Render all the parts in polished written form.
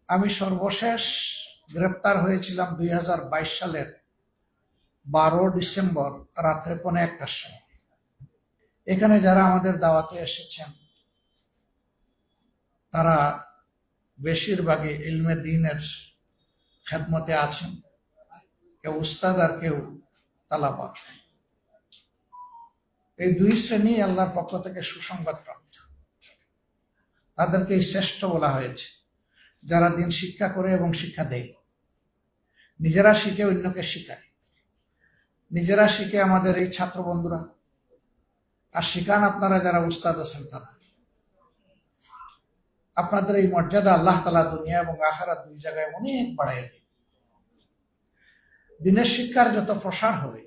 আমি সর্বশেষ গ্রেপ্তার হয়েছিলাম 2022 সালের 12 ডিসেম্বর রাত্রে 1:15টার সময়। এখানে যারা আমাদের দাওয়াতে এসেছেন তারা বেশিরভাগই ইলমে দ্বীনের খেদমতে আছেন, কেউ উস্তাদ আর কেউ তালাবা। এই দুই শ্রেণী আল্লাহর পক্ষ থেকে সুসংবাদ প্রাপ্ত। তাদেরকে শ্রেষ্ঠ বলা হয়েছে যারা দিন শিক্ষা করে এবং শিক্ষা দেয়, নিজেরা শিখে অন্যকে শিখায়, নিজেরা শিখে আমাদের এই ছাত্র বন্ধুরা, আর শিখান আপনারা যারা উস্তাদ আছেন তারা। আপনাদের এই মর্যাদা আল্লাহ তাআলা দুনিয়া এবং আখিরাত দুই জায়গায় অনেক বাড়ায় দেয়। দিনের শিক্ষার যত প্রসার হবে,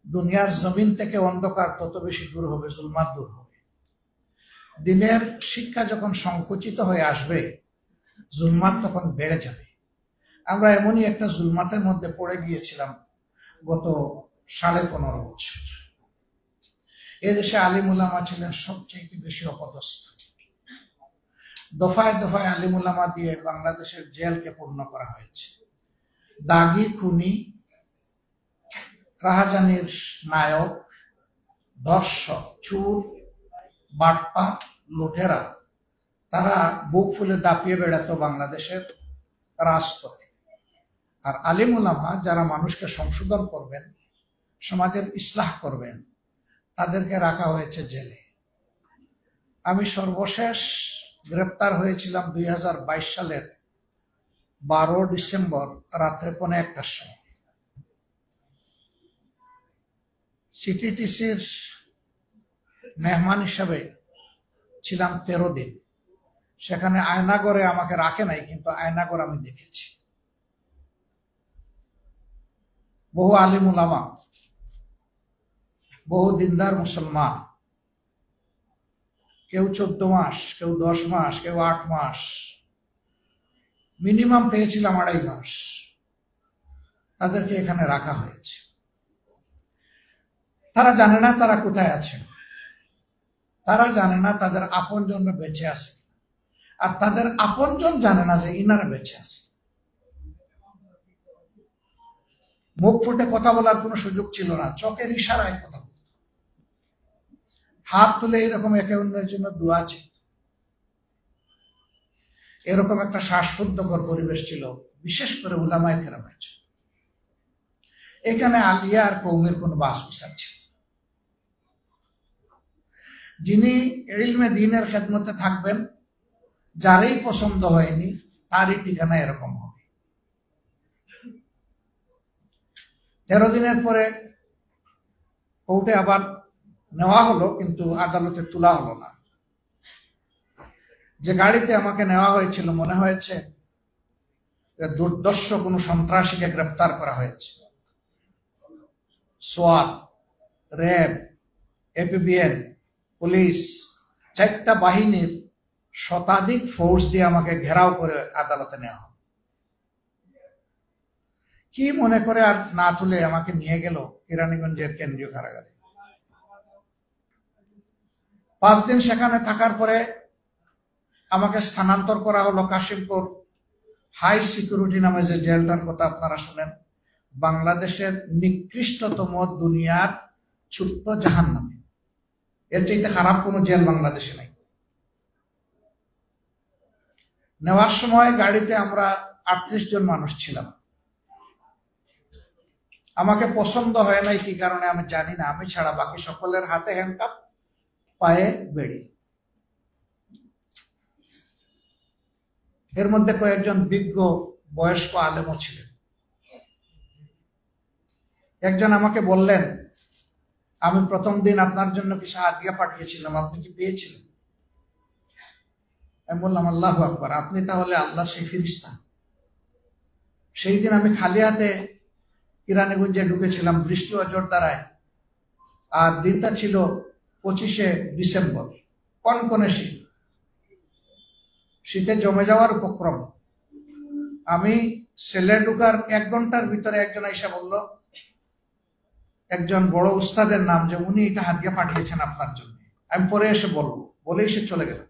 দুনিয়ার জমিন থেকে অন্ধকার তত বেশি দূর হবে, জুলমাত দূর হবে। দিনের শিক্ষা যখন সংকুচিত হয়ে আসবে, জুলমাত তখন বেড়ে যাবে। আমরা এমনই একটা জুলমাতের মধ্যে পড়ে গিয়েছিলাম গত 15.5 বছর। এদেশে আলিম উলামা ছিলেন সবচেয়ে বেশি অপদস্থ। দফায় দফায় আলিম উলামা দিয়ে বাংলাদেশের জেলকে পূর্ণ করা হয়েছে। দাগি, খুনি, রাহাজানির নায়ক, ধর্ষক, চোর, বাটপার, লুটেরা তারা বুক ফুলে দাপিয়ে বেড়াতো বাংলাদেশের রাজপথে। আর আলিম উলামা যারা মানুষকে সংশোধন করবেন, সমাজের ইসলাহ করবেন, তাদেরকে রাখা হয়েছে জেলে। আমি সর্বশেষ গ্রেপ্তার হয়েছিলাম 2022 সালের 12 ডিসেম্বর রাত্রে 1:15টার সময়। সিটিটিসির মেহমান হিসাবে ছিলাম 13 দিন। সেখানে আয়নাগরে আমাকে রাখে নাই, কিন্তু আয়নাগর আমি দেখেছি। বহু আলিম উলামা, বহু দিনদার মুসলমান, কেউ 14 মাস, কেউ 10 মাস, কেউ 8 মাস, মিনিমাম পেয়েছিলাম 2.5 মাস, তাদেরকে এখানে রাখা হয়েছে। তারা জানে না তারা কোথায় আছে, তারা জানে না তাদের আপনজনরা বেঁচে আছে, আর তাদের আপনজন জানে না যে ইনারা বেঁচে আছে। মুখ ফুটে কথা বলার কোনো সুযোগ ছিল না, চোখের ইশারায় কথা বলত, হাত তুলে এরকম একে অন্যের জন্য দোয়া ছিল। এরকম একটা শ্বাসরুদ্ধকর পরিবেশ ছিল, বিশেষ করে উলামায়ে কেরামের জন্য। এখানে আলিয়া আর কওমের কোনো বাস বিচার ছিল। যিনি ইলমে দ্বীনের খেদমতে থাকবেন, যারই পছন্দ হয়নি তারই ঠিকানা এরকম হবে। 13 দিনের পরে কোর্টে আবার নেওয়া হলো, কিন্তু আদালতে তোলা হলো না। যে গাড়িতে আমাকে নেওয়া হয়েছিল মনে হয়েছে দুর্দর্শ কোনো সন্ত্রাসীকে গ্রেপ্তার করা হয়েছে। সোয়াত, র্যাব, এপিবিএন, পুলিশ, 4টা বাহিনীর শতাধিক ফোর্স দিয়ে আমাকে ঘেরাও করে আদালতে নেওয়া হয়। কি মনে করে আর না তুলে আমাকে নিয়ে গেল কেরানীগঞ্জের কেন্দ্রীয় কারাগারে। 5 দিন সেখানে থাকার পরে আমাকে স্থানান্তর করা হলো কাশিমপুর হাই সিকিউরিটি নামে যে জেলটার কথা আপনারা শুনেন, বাংলাদেশের নিকৃষ্টতম দুনিয়ার ছোট্ট জাহান্নামে। এর চাইতে খারাপ কোনো জেল বাংলাদেশে নাই। নেওয়ার সময় গাড়িতে আমরা 38 জন মানুষ ছিলাম। আমাকে পছন্দ হয় নাই কি কারণে আমি জানি না, আমি ছাড়া বাকি সকলের হাতে হ্যান্ডকাপ, পায়ে বেড়ি। এর মধ্যে কয়েকজন বিজ্ঞ বয়স্ক আলেমও ছিলেন। একজন আমাকে বললেন, আমি প্রথম দিন আপনার জন্য কিছু হাদিয়া পাঠিয়েছিলাম, আপনি কি পেয়েছিলেন? আমি বললাম, আল্লাহু আকবার, আপনি তাহলে আল্লাহ সেই ফেরেশতা। সেই দিন আমি খালি হাতে কেরানীগঞ্জে ঢুকেছিলাম, বৃষ্টি ও জোরদারায়, আর দিনটা ছিল 25শে ডিসেম্বর, কনকনে শীত, শীতে জমে যাওয়ার উপক্রম। আমি সেলে ঢুকার 1 ঘন্টার ভিতরে একজন আইসা বলল, একজন বড় উস্তাদের নাম, যে উনি এটা হাদিয়া পাঠিয়েছেন আপনার জন্য। আমি পরে এসে বলবো, বলেই সে চলে গেল।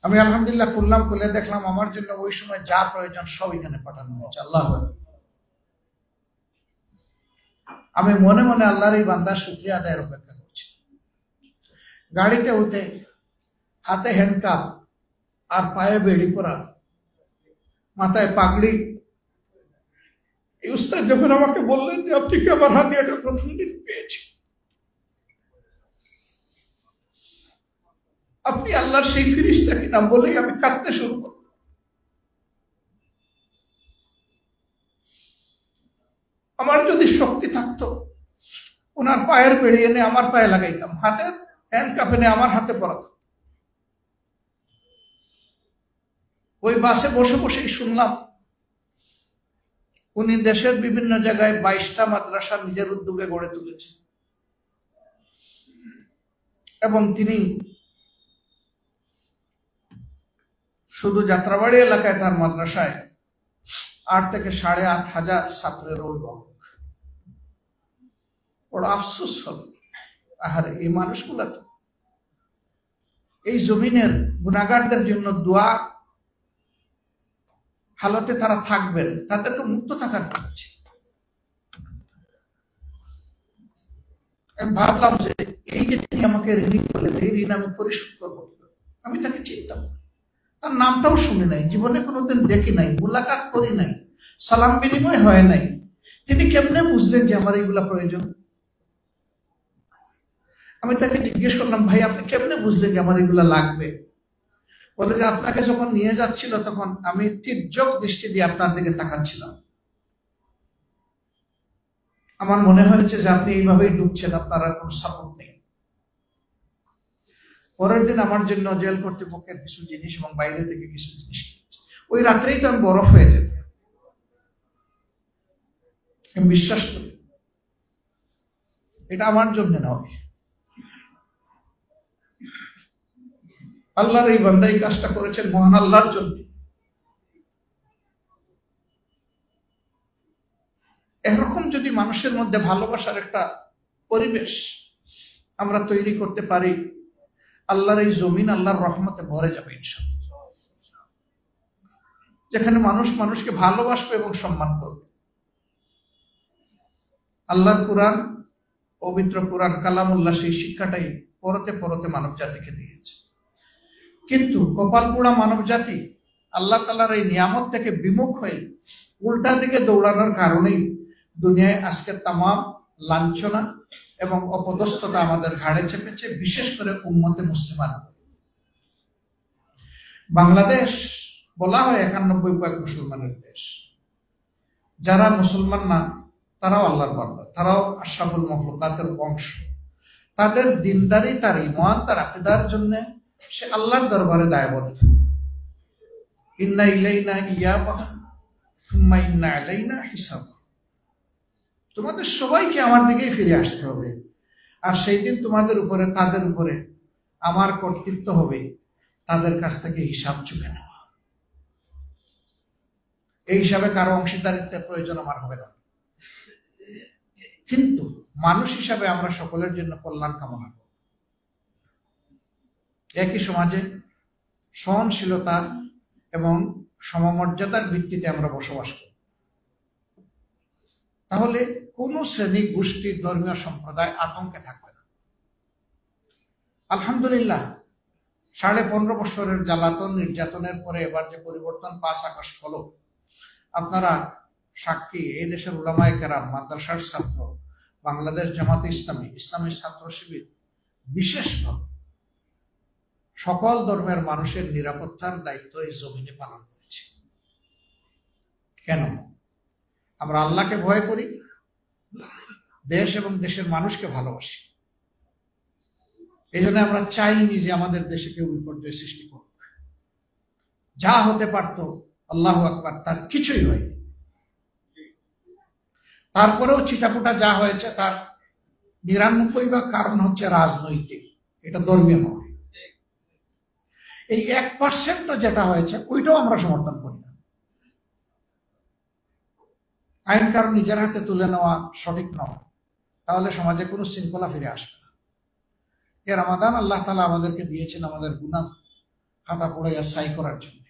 আমি আলহামদুলিল্লাহ করলাম, খুলে দেখলাম আমার জন্য ওই সময় যা প্রয়োজন সব এখানে পাঠানো হয়েছে। আল্লাহ, আমি মনে মনে আল্লাহর এই বান্দার শুকরিয়া আদায়ের অপেক্ষা করছি। গাড়িতে উঠে হাতে হ্যান্ডকাপ আর পায়ে বেড়ি পরা, মাথায় পাগড়ি, এই উস্তাদ যখন আমাকে বললেন যে আপনি কি আমার হাতে একটা প্রথম দিন পেয়েছি, আপনি আল্লাহর সেই ফিরিস্তা কিনা বলেই আমি কাঁদতে শুরু করলাম। আমার যদি শক্তি থাকতো ওনার পায়ের বেড়ি এনে আমার পায়ে লাগাইতাম, হাতের হ্যান্ডকাপ এনে আমার হাতে পরাতাম। ওই বাসে বসে বসেই শুনলাম উনি দেশের বিভিন্ন জায়গায় 22টা মাদ্রাসা নিজের উদ্যোগে গড়ে তুলেছেন এবং তিনি শুধু যাত্রাবাড়ি এলাকায় তার মাদ্রাসায় 8 থেকে 8,500 ছাত্রের অভিভাবক। বড় আফসোস হল, আহারে এই মানুষগুলা তো এই জমিনের গুনাহগারদের জন্য দোয়া হালতে তারা থাকবেন, তাদেরকে মুক্ত থাকার কথা ছিল। আমি ভাবলাম যে এই যে তিনি আমাকে ঋণী করলেন, এই ঋণ আমি পরিশোধ করবো। আমি তাকে চিনতাম, তার নামটাও শুনি নাই, জীবনে কোনোদিন দেখি নাই, মুলাকাত করি নাই, সালাম বিনিময় হয় নাই। তিনি কেমনে বুঝলেন যে আমার এইগুলা প্রয়োজন? আমি তাকে জিজ্ঞেস করলাম, ভাই আপনি কেমনে বুঝলেন যে আমার এগুলা লাগবে? বলে যে আপনাকে যখন নিয়ে যাচ্ছিল তখন আমি তীর্যক দৃষ্টি দিয়ে আপনার দিকে তাকাচ্ছিলাম, আমার মনে হয়েছে যে আপনি এইভাবেই ডুবছেন, আপনার আর কোনো সাপোর্ট নেই। পরের দিন আমার জন্য জেল কর্তৃপক্ষের কিছু জিনিস এবং বাইরে থেকে কিছু জিনিস কিনেছে। ওই রাত্রেই তো আমি বরফ হয়ে যেত। আমি বিশ্বাস করি এটা আমার জন্য নয়, আল্লাহর এই বান্দা এই কাজটা করেছেন মহান আল্লাহর জন্য। এরকম যদি মানুষের মধ্যে ভালোবাসার একটা পরিবেশ আমরা তৈরি করতে পারি, আল্লাহর এই জমিন আল্লাহর রহমতে ভরে যাবে ইনশাআল্লাহ। যেখানে মানুষ মানুষকে ভালোবাসবে এবং সম্মান করবে। আল্লাহর কোরআন, পবিত্র কোরআন কালামুল্লাহ, সেই শিক্ষাটাই পরতে পরতে মানব জাতিকে দিয়েছে। কিন্তু কপাল পোড়া মানব জাতি আল্লাহ তাআলার এই নিয়ামত থেকে বিমুখ হয়ে উল্টা দিকে দৌড়ানোর কারণেই দুনিয়ায় আজকে তামাম লাঞ্ছনা এবং অপদস্থতা আমাদের ঘাড়ে চেপেছে, বিশেষ করে উম্মতে মুসলিমান। বাংলাদেশ বলা হয় 91% মুসলমানের দেশ। যারা মুসলমান না তারাও আল্লাহর বান্দা, তারাও আশরাফুল মাখলুকাতের বংশ। তাদের দিনদারি, তার ঈমান, তার আকীদার জন্য সে আল্লাহর দরবারে দায়বদ্ধ। ইন্না ইলাইনা ইয়াবাহুম সুম্মা ইন্না আলাইনা হিসাব। তোমাদের সবাইকে আমার দিকেই ফিরে আসতে হবে, আর সেই দিন তোমাদের উপরে, তাদের উপরে আমার কর্তৃত্ব হবে, তাদের কাছ থেকে হিসাব চুকে নেওয়া। এই হিসাবে কারো অংশীদারিত্বের প্রয়োজন আমার হবে না, কিন্তু মানুষ হিসাবে আমরা সকলের জন্য কল্যাণ কামনা করব। একই সমাজে সহনশীলতা এবং সমমর্যাদার ভিত্তিতে আমরা বসবাস করি, তাহলে কোন শ্রেণী, গোষ্ঠী, ধর্মীয় সম্প্রদায় আতঙ্কে থাকবে না। আলহামদুলিল্লাহ 15.5 বছরের জ্বালাতন নির্যাতনের পরে এবার যে পরিবর্তন 5 আগস্ট হলো, আপনারা সাক্ষী। এই দেশের উলামায়ে কেরাম, মাদ্রাসার ছাত্র, বাংলাদেশ জামাতে ইসলামী, ইসলামী ছাত্র শিবির বিশেষভাবে সকল ধর্মের মানুষের নিরাপত্তার দায়িত্ব এই জমিনে পালন করেছে। কেন? আমরা আল্লাহকে ভয় করি, দেশ এবং দেশের মানুষকে ভালোবাসি। এই জন্য আমরা চাইনি যে আমাদের দেশে কেউ বিপর্যয় সৃষ্টি করুক। যা হতে পারত, আল্লাহু আকবার, তার কিছুই হয়নি। তারপরেও চিটাপুটা যা হয়েছে তার 99% কারণ হচ্ছে রাজনৈতিক, এটা ধর্মীয় নয়। এই 1% যেটা হয়েছে ওইটাও আমরা সমর্থন করি না। আইন কারণ নিজের হাতে তুলে নেওয়া সঠিক নয়, তাহলে সমাজে কোনো শৃঙ্খলা ফিরে আসবে না। এ রমাদান আল্লাহ তাআলা আমাদেরকে দিয়েছেন আমাদের গুনাহ খাতা পড়াইয়া সাই করার জন্য।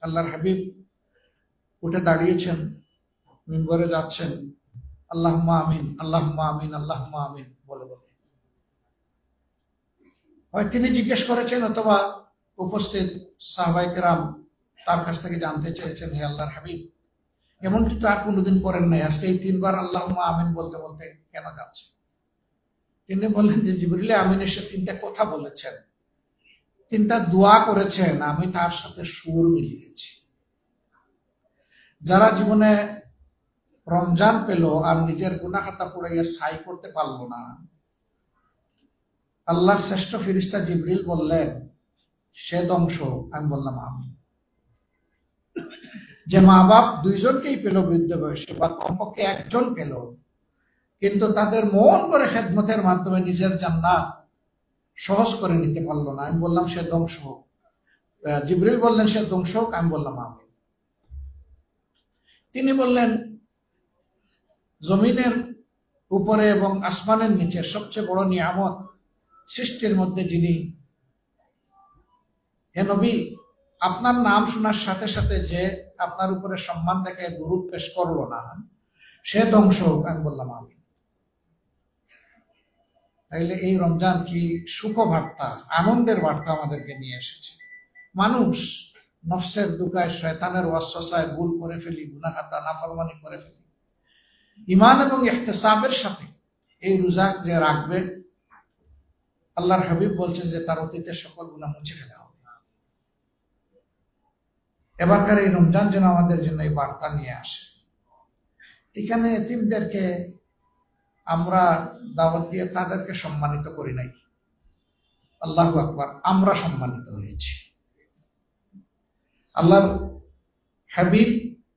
আল্লাহর হাবিব উঠে দাঁড়িয়েছেন, মিম্বরে যাচ্ছেন, আল্লাহুম্মা আমিন, আল্লাহুম্মা আমিন, আল্লাহুম্মা আমিন বলে বলে। হয় তিনি জিজ্ঞেস করেছেন অথবা উপস্থিত সাহাবায়ে কেরাম তার কাছ থেকে জানতে চেয়েছেন, হে আল্লাহর হাবিব, এমনটি তো আর কোনোদিন করেন নাই, আজকে এই 3 বার আল্লাহুম্মা আমিন বলতে বলতে কেন যাচ্ছে? তিনি বললেন যে জিবরিল আমিন এসে 3টা কথা বলেছেন, 3টা দোয়া করেছেন, আমি তার সাথে সুর মিলিয়েছি। যারা জীবনে রমজান পেল আর নিজের গুনাহ খাতা পুড়াইয়া ছাই করতে পারলো না, আল্লাহর শ্রেষ্ঠ ফেরেশতা জিবরিল বললেন সে ধ্বংস। আমি বললাম আমি। যে মা বাপ 2জনকেই পেল বৃদ্ধ বয়সে, বা কমপক্ষে 1জন পেল, কিন্তু তাদের মন করে খেদমতের মাধ্যমে নিজের জান্নাত সহজ করে নিতে পারলো না, আমি বললাম সে ধ্বংস হোক। জিবরিল বললেন সে ধ্বংস হোক। আমি বললাম আমি। তিনি বললেন জমিনের উপরে এবং আসমানের নিচে সবচেয়ে বড় নিয়ামত সৃষ্টির মধ্যে যিনি, হে নবী, আপনার নাম শোনার সাথে সাথে যে আপনার উপরে সম্মান দেখে দুরূদ পেশ করলো না, সে ধ্বংস হোক। আমি বললাম আমি। তাইলে এই রমজান কি সুখবার্তা, আনন্দের বার্তা আমাদেরকে নিয়ে এসেছে। মানুষ নফসের দুকায়, শয়তানের ওয়াসওয়াসায় ভুল করে ফেলি, গুনাহ খাতা নাফরমানি করে ফেলি। ঈমান এবং ইহতিসাবের সাথে এই রোজা যে রাখবে, আল্লাহর হাবিব বলছেন যে তার অতীতের সকল গুনাহ মুছে ফেলা হবে। এবারকার এই রমজান যেন আমাদের জন্য এই বার্তা নিয়ে আসে। এখানে এতিমদেরকে আমরা দাওয়াত দিয়ে তাদেরকে সম্মানিত করি নাই, আল্লাহু আকবার, আমরা সম্মানিত হয়েছি। আল্লাহর হাবিব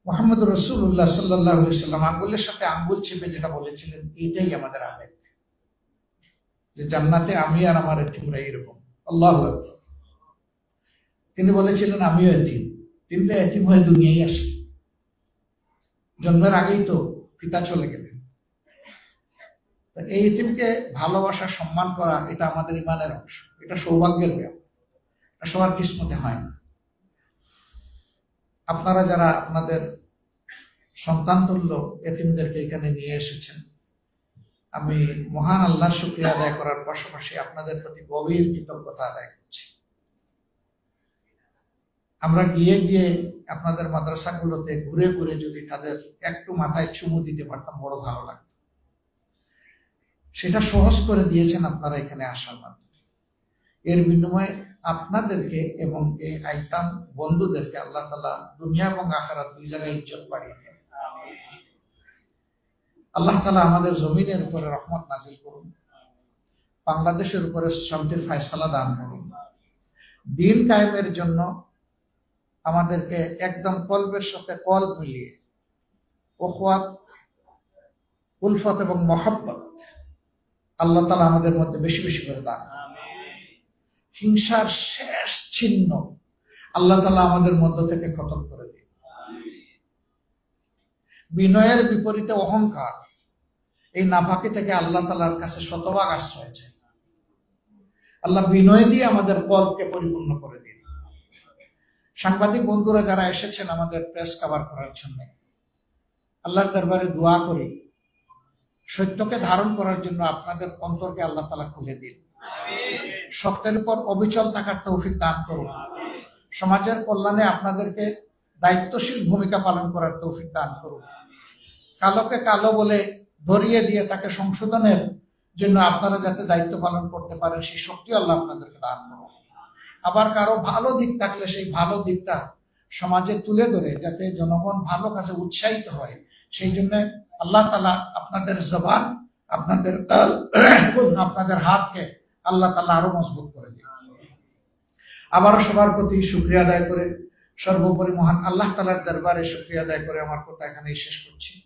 মুহাম্মদুর রাসূলুল্লাহ সাল্লাল্লাহু আলাইহি সাল্লাম আঙ্গুলের সাথে আঙ্গুল চেপে যেটা বলেছিলেন, এইটাই আমাদের আবেগ, যে জান্নাতে আমি আর আমার এতিমরা এরকম। আল্লাহু আকবার। তিনি বলেছিলেন আমিও এতিম। 3টা এতিম হয়ে দুনিয়ায় আসে। জন্মের আগেই তো পিতা চলে গেলেন। এই এতিমকে ভালোবাসা, সম্মান করা, এটা আমাদের ঈমানের অংশ। এটা সৌভাগ্যের ব্যাপার, এটা সবার কিসমতে হয় না। আপনারা যারা আপনাদের সন্তান তুল্য এতিমদেরকে এখানে নিয়ে এসেছেন, আমি মহান আল্লাহর শুকরিয়া আদায় করার পাশাপাশি আপনাদের প্রতি গভীর কৃতজ্ঞতা আদায় করছি। আমরা গিয়ে গিয়ে আপনাদের মাদ্রাসাগুলোতে ঘুরে ঘুরে যদি তাদের একটু মাথায় চুমু দিতে পারতাম, বড় ভালো লাগতো। সেটা সহজ করে দিয়েছেন আপনারা এখানে আসার মাধ্যমে। এর বিনিময়ে আপনাদেরকে এবং এই আইতাম বন্ধুদেরকে আল্লাহ তাআলা দুনিয়া এবং আখিরাত 2 জায়গায় ইজ্জত বাড়িয়ে দেন। আল্লাহ তাআলা আমাদের জমিনের উপরে রহমত নাজিল করুন, বাংলাদেশের উপরে শান্তির ফয়সালা দান করুন। দিন কায়েমের জন্য আমাদেরকে একদম কলবের সাথে কলব মিলিয়ে উখওয়াত, উলফত এবং মহব্বত আল্লাহ তাআলা আমাদের মধ্যে বেশি বেশি করে দান করুন। হিংসার শেষ চিহ্ন আল্লাহ তাআলা আমাদের মধ্য থেকে খতম করে দিন। বিনয়ের বিপরীতে অহংকার, এই নাফাকি থেকে আল্লাহ তাআলার কাছে শতভাগ আশ্রয় চাই। আল্লাহ বিনয় দিয়ে আমাদের কলবকে পরিপূর্ণ করে দিন। সাংবাদিক বন্ধুরা যারা এসেছেন আমাদের প্রেস কভার করার জন্য, আল্লাহর দরবারে দোয়া করি সত্যকে ধারণ করার জন্য আপনাদের অন্তরকে আল্লাহ তাআলা খুলে দিন। সত্যের উপর অবিচল থাকার তৌফিক দান করুন। সমাজের কল্যাণে আপনাদেরকে দায়িত্বশীল ভূমিকা পালন করার তৌফিক দান করুন। কালোকে কালো বলে ধরিয়ে দিয়ে তাকে সংশোধনের জন্য আপনারা যাতে দায়িত্ব পালন করতে পারেন, সেই শক্তি আল্লাহ আপনাদেরকে দান করুন। আবার কারো ভালো দিক থাকলে সেই ভালো দিকটা সমাজে তুলে ধরে যাতে জনগণ ভালো কাজে উৎসাহিত হয়, সেই জন্য আল্লাহ তাআলা আপনাদের জবান, আপনাদের তাল এবং আপনাদের হাতকে আল্লাহ তাআলা আরো মজবুত করে দিন। আবারও সবার প্রতি শুকরিয়া আদায় করে, সর্বোপরি মহান আল্লাহ তাআলার দরবারে শুকরিয়া আদায় করে আমার কথা এখানেই শেষ করছি।